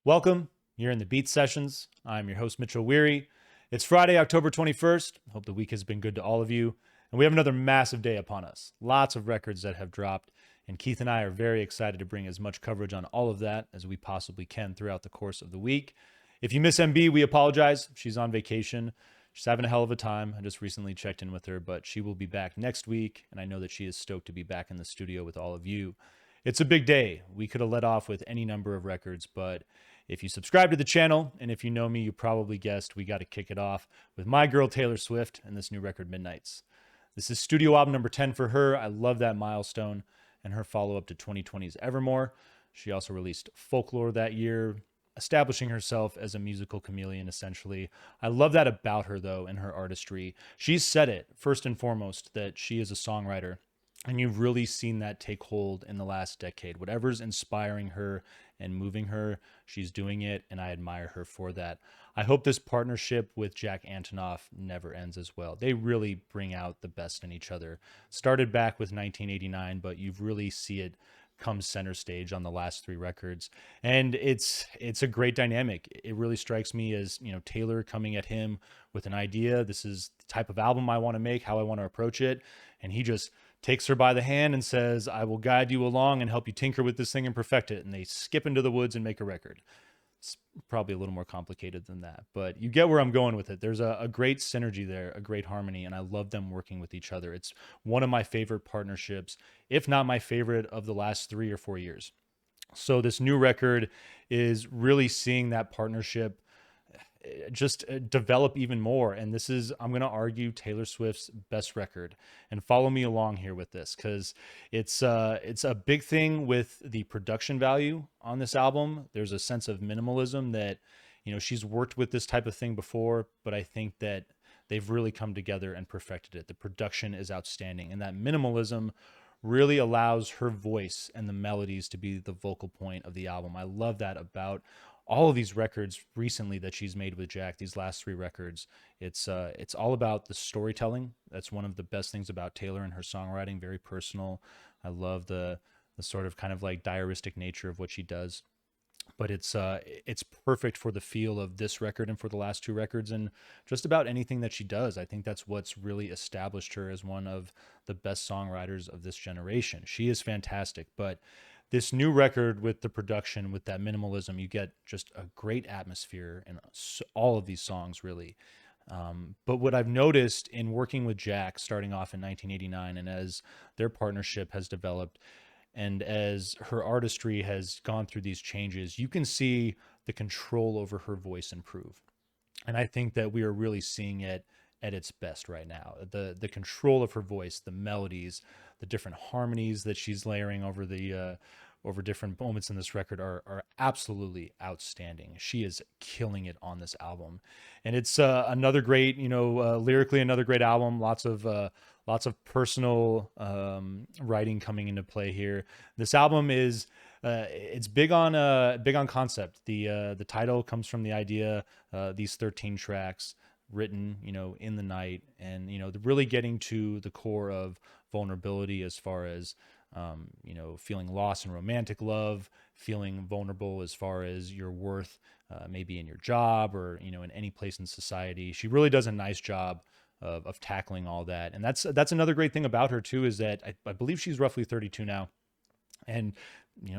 Welcome. You're in the Beat Sessions. I'm your host, Mitchell Weary. It's Friday, October 21st. Hope the week has been good to all of you. And we have another massive day upon us. Lots of records that have dropped. And Keith and I are very excited to bring as much coverage on all of that as we possibly can throughout the course of the week. If you miss MB, we apologize. She's on vacation. She's having a hell of a time. I just recently checked in with her, but she will be back next week. And I know that she is stoked to be back in the studio with all of you. It's a big day. We could have let off with any number of records, but if you subscribe to the channel, and if you know me, you probably guessed we got to kick it off with my girl Taylor Swift and this new record, Midnights. This is studio album number 10 for her. I love that milestone and her follow-up to 2020's Evermore. She also released Folklore that year, establishing herself as a musical chameleon, essentially. I love that about her, though, and her artistry. She's said it, first and foremost, that she is a songwriter. And you've really seen that take hold in the last decade. Whatever's inspiring her and moving her, she's doing it, and I admire her for that. I hope this partnership with Jack Antonoff never ends as well. They really bring out the best in each other. Started back with 1989, but you really see it come center stage on the last three records, and it's a great dynamic. It really strikes me as, Taylor coming at him with an idea. This is the type of album I want to make, how I want to approach it, and he just takes her by the hand and says, I will guide you along and help you tinker with this thing and perfect it. And they skip into the woods and make a record. It's probably a little more complicated than that, but you get where I'm going with it. There's a great synergy there, a great harmony, and I love them working with each other. It's one of my favorite partnerships, if not my favorite, of the last 3 or 4 years. So this new record is really seeing that partnership just develop even more. And this is, I'm going to argue, Taylor Swift's best record. And follow me along here with this, because it's a big thing with the production value on this album. There's a sense of minimalism that, she's worked with this type of thing before, but I think that they've really come together and perfected it. The production is outstanding, and that minimalism really allows her voice and the melodies to be the vocal point of the album. I love that about all of these records recently that she's made with Jack, these last three records. It's all about the storytelling. That's one of the best things about Taylor and her songwriting, very personal. I love the sort of kind of like diaristic nature of what she does. But it's perfect for the feel of this record and for the last two records and just about anything that she does. I think that's what's really established her as one of the best songwriters of this generation. She is fantastic, but this new record with the production, with that minimalism, you get just a great atmosphere in all of these songs, really. But what I've noticed in working with Jack starting off in 1989, and as their partnership has developed, and as her artistry has gone through these changes, you can see the control over her voice improve. And I think that we are really seeing it at its best right now. The control of her voice, the melodies, the different harmonies that she's layering over different moments in this record are absolutely outstanding. She is killing it on this album, and it's another great, lyrically another great album. Lots of personal writing coming into play here. This album is it's big on concept. The title comes from the idea, these 13 tracks written, in the night, and really getting to the core of vulnerability as far as feeling lost in romantic love, feeling vulnerable as far as your worth, maybe in your job or in any place in society. She really does a nice job of tackling all that, and that's another great thing about her too, is that I believe she's roughly 32 now, and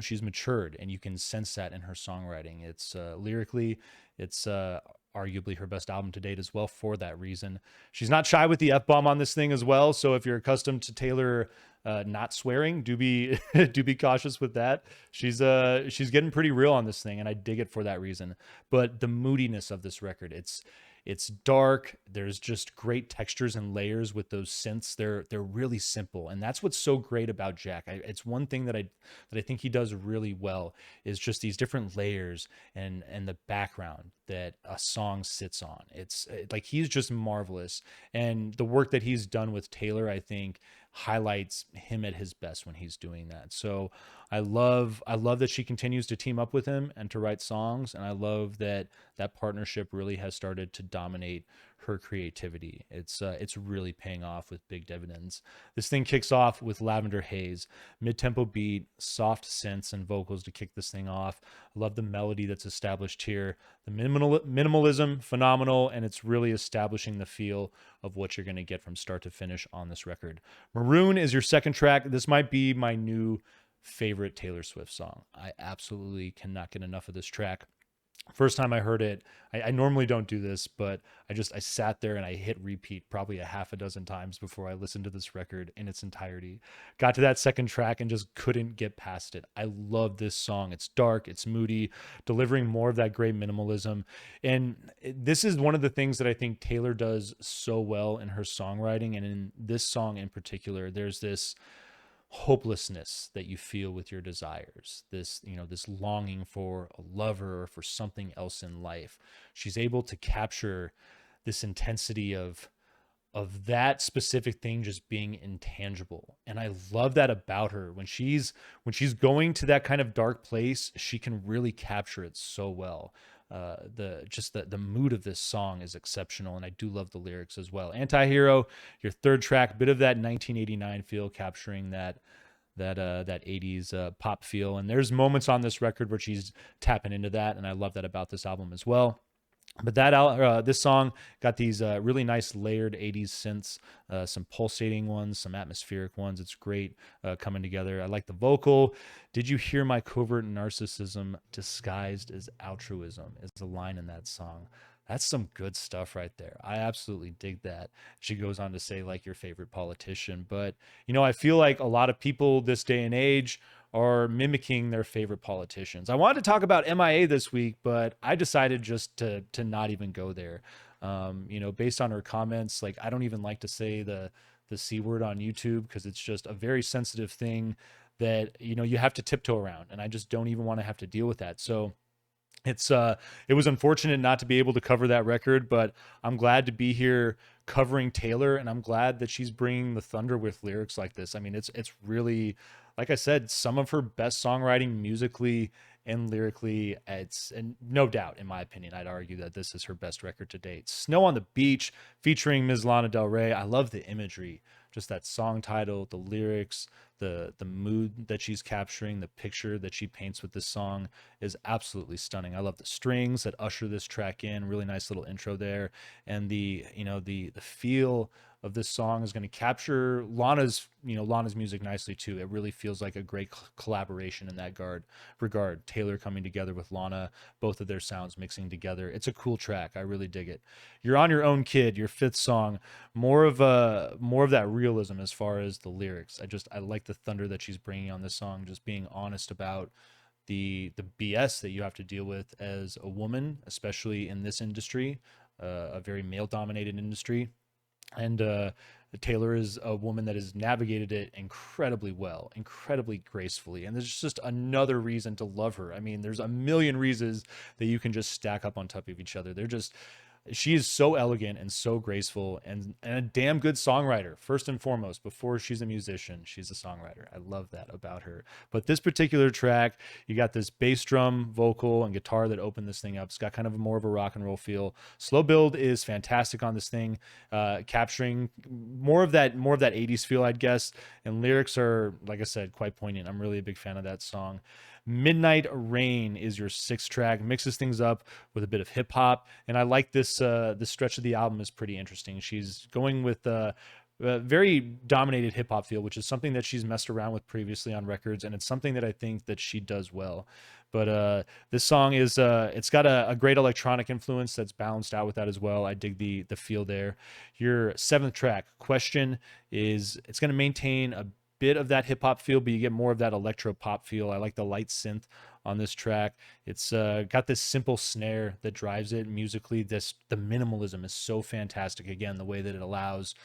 she's matured, and you can sense that in her songwriting. It's lyrically, it's arguably her best album to date as well for that reason. She's not shy with the F-bomb on this thing as well, so if you're accustomed to Taylor not swearing, do be do be cautious with that. She's getting pretty real on this thing, and I dig it for that reason. But the moodiness of this record, it's dark. There's just great textures and layers with those synths. They're really simple, and that's what's so great about Jack. It's one thing that I think he does really well, is just these different layers and the background that a song sits on. It's like he's just marvelous, and the work that he's done with Taylor, I think, highlights him at his best when he's doing that. So I love that she continues to team up with him and to write songs, and I love that that partnership really has started to dominate her creativity. It's really paying off with big dividends. This thing kicks off with Lavender Haze, mid-tempo beat, soft synths and vocals to kick this thing off. I love the melody that's established here. The minimalism, phenomenal, and it's really establishing the feel of what you're going to get from start to finish on this record. Maroon is your second track. This might be my new favorite Taylor Swift song. I absolutely cannot get enough of this track. First time I heard it, I normally don't do this, but I sat there and I hit repeat probably a half a dozen times before I listened to this record in its entirety. Got to that second track and just couldn't get past it. I love this song. It's dark, it's moody, delivering more of that great minimalism. And this is one of the things that I think Taylor does so well in her songwriting. And in this song in particular, there's this hopelessness that you feel with your desires, this this longing for a lover or for something else in life. She's able to capture this intensity of that specific thing just being intangible, and I love that about her. When she's going to that kind of dark place, she can really capture it so well. The mood of this song is exceptional, and I do love the lyrics as well. Anti-Hero, your third track, bit of that 1989 feel, capturing that 80s pop feel. And there's moments on this record where she's tapping into that, and I love that about this album as well. But this song got these really nice layered 80s synths, some pulsating ones, some atmospheric ones. It's great coming together. I like the vocal. Did you hear my covert narcissism disguised as altruism is the line in that song. That's some good stuff right there. I absolutely dig that. She goes on to say, like, your favorite politician. But, I feel like a lot of people this day and age are mimicking their favorite politicians. I wanted to talk about MIA this week, but I decided just to not even go there. Based on her comments, like, I don't even like to say the C word on YouTube because it's just a very sensitive thing that, you have to tiptoe around. And I just don't even want to have to deal with that. So it was unfortunate not to be able to cover that record, but I'm glad to be here covering Taylor, and I'm glad that she's bringing the thunder with lyrics like this. I mean, it's really, like I said, some of her best songwriting musically and lyrically. And no doubt, in my opinion, I'd argue that this is her best record to date. Snow on the Beach featuring Ms. Lana Del Rey. I love the imagery, just that song title, the lyrics, the mood that she's capturing, the picture that she paints with this song is absolutely stunning. I love the strings that usher this track in. Really nice little intro there, and the feel of this song is going to capture Lana's music nicely too. It really feels like a great collaboration in that regard. Taylor coming together with Lana, both of their sounds mixing together. It's a cool track. I really dig it. You're on Your Own, Kid, your fifth song. More of that realism as far as the lyrics. I like the thunder that she's bringing on this song, just being honest about the BS that you have to deal with as a woman, especially in this industry, a very male dominated industry. And Taylor is a woman that has navigated it incredibly well, incredibly gracefully. And there's just another reason to love her. I mean, there's a million reasons that you can just stack up on top of each other. She is so elegant and so graceful, and a damn good songwriter. First and foremost, before she's a musician, she's a songwriter. I love that about her. But this particular track, you got this bass drum, vocal, and guitar that open this thing up. It's got kind of more of a rock and roll feel. Slow build is fantastic on this thing, capturing more of that 80s feel, I'd guess. And lyrics are, like I said, quite poignant. I'm really a big fan of that song. Midnight Rain is your sixth track, mixes things up with a bit of hip hop, and I like this stretch of the album is pretty interesting. She's going with a very dominated hip hop feel, which is something that she's messed around with previously on records, and it's something that I think that she does well. But this song is it's got a great electronic influence that's balanced out with that as well. I dig the feel there. Your seventh track, Question, it's going to maintain a bit of that hip hop feel, but you get more of that electro pop feel. I like the light synth on this track. It's got this simple snare that drives it musically. The minimalism is so fantastic. Again, the way that it allows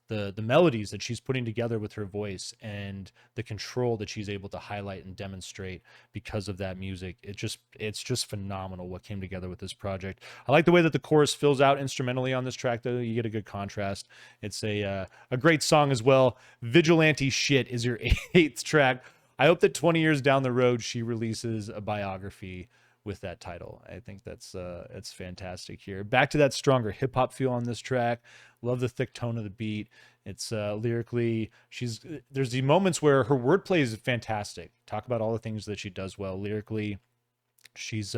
the melodies that she's putting together with her voice and the control that she's able to highlight and demonstrate because of that music. It's just phenomenal what came together with this project. I like the way that the chorus fills out instrumentally on this track, though. You get a good contrast. It's a great song as well. Vigilante Shit is your eighth track. I hope that 20 years down the road she releases a biography with that title. I think that's it's fantastic here. Back to that stronger hip hop feel on this track. Love the thick tone of the beat. It's lyrically, there's the moments where her wordplay is fantastic. Talk about all the things that she does well lyrically. She's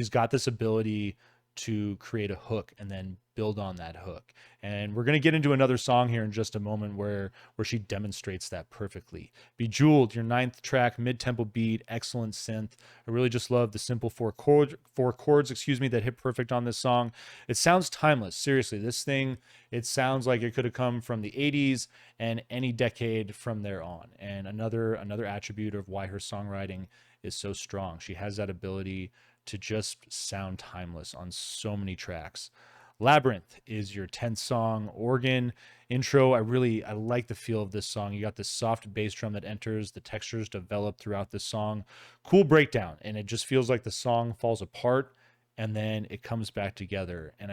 got this ability to create a hook and then build on that hook. And we're going to get into another song here in just a moment where she demonstrates that perfectly. Bejeweled, your ninth track, mid-tempo beat, excellent synth. I really just love the simple four chords, excuse me, that hit perfect on this song. It sounds timeless. Seriously, this thing, it sounds like it could have come from the 80s and any decade from there on. And another attribute of why her songwriting is so strong. She has that ability to just sound timeless on so many tracks. Labyrinth is your 10th song. Organ intro, I like the feel of this song. You got this soft bass drum that enters, the textures develop throughout this song. Cool breakdown, and it just feels like the song falls apart and then it comes back together. And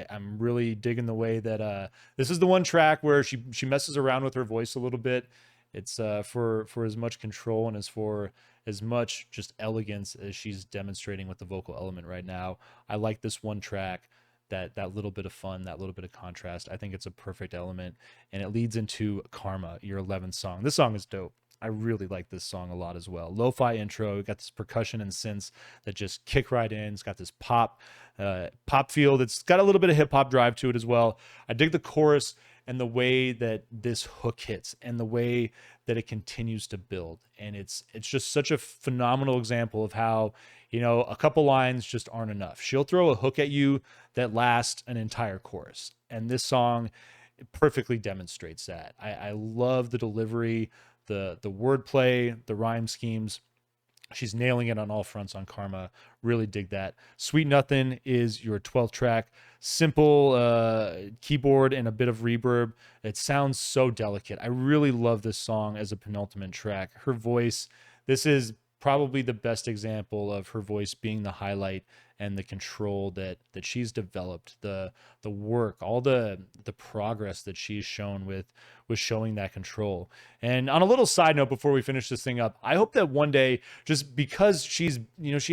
I'm really digging the way that this is the one track where she messes around with her voice a little bit. It's for as much control and for as much just elegance as she's demonstrating with the vocal element right now. I like this one track, that little bit of fun, that little bit of contrast. I think it's a perfect element, and it leads into Karma, your 11th song. This song is dope. I really like this song a lot as well. Lo-fi intro, you got this percussion and synths that just kick right in. It's got this pop feel that's got a little bit of hip hop drive to it as well. I dig the chorus and the way that this hook hits and the way that it continues to build. And it's just such a phenomenal example of how, a couple lines just aren't enough. She'll throw a hook at you that lasts an entire chorus. And this song perfectly demonstrates that. I love the delivery, the wordplay, the rhyme schemes. She's nailing it on all fronts on Karma. Really dig that. Sweet Nothing is your 12th track. Simple keyboard and a bit of reverb. It sounds so delicate. I really love this song as a penultimate track. Her voice, this is probably the best example of her voice being the highlight and the control that she's developed, the work, all the progress that she's shown with showing that control. And on a little side note before we finish this thing up, I hope that one day, just because she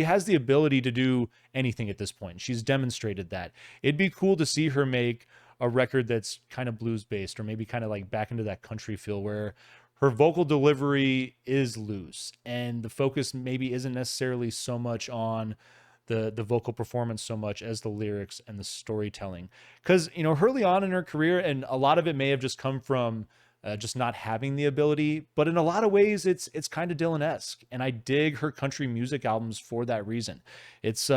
has the ability to do anything at this point, she's demonstrated that, it'd be cool to see her make a record that's kind of blues based, or maybe kind of like back into that country feel where her vocal delivery is loose and the focus maybe isn't necessarily so much on the vocal performance so much as the lyrics and the storytelling. Because, early on in her career, and a lot of it may have just come from just not having the ability, but in a lot of ways, it's kind of Dylan-esque, and I dig her country music albums for that reason. It's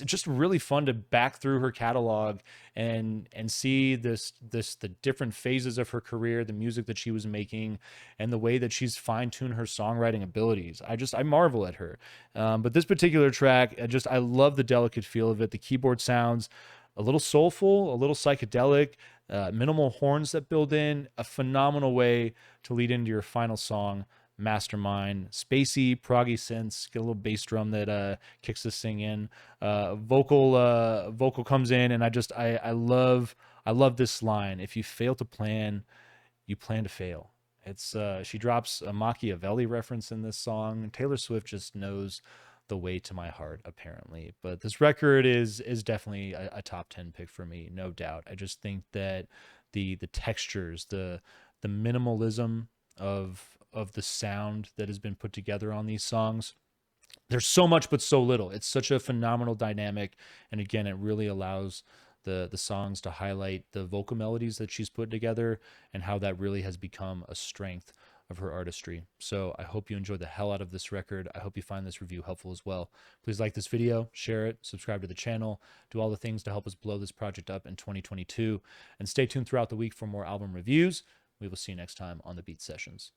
just really fun to back through her catalog and see the different phases of her career, the music that she was making, and the way that she's fine-tuned her songwriting abilities. I marvel at her. But this particular track, I love the delicate feel of it. The keyboard sounds a little soulful, a little psychedelic, minimal horns that build in, a phenomenal way to lead into your final song, Mastermind. Spacey, proggy synths, get a little bass drum that kicks this thing in. Vocal comes in, and I love this line. If you fail to plan, you plan to fail. It's she drops a Machiavelli reference in this song. Taylor Swift just knows the way to my heart, apparently. But this record is definitely a top 10 pick for me, no doubt. I just think that the textures, the minimalism of the sound that has been put together on these songs, there's so much but so little. It's such a phenomenal dynamic, and again, it really allows the songs to highlight the vocal melodies that she's put together and how that really has become a strength of her artistry. So I hope you enjoyed the hell out of this record. I hope you find this review helpful as well. Please like this video, share it, subscribe to the channel, do all the things to help us blow this project up in 2022, and stay tuned throughout the week for more album reviews. We will see you next time on the Beat Sessions.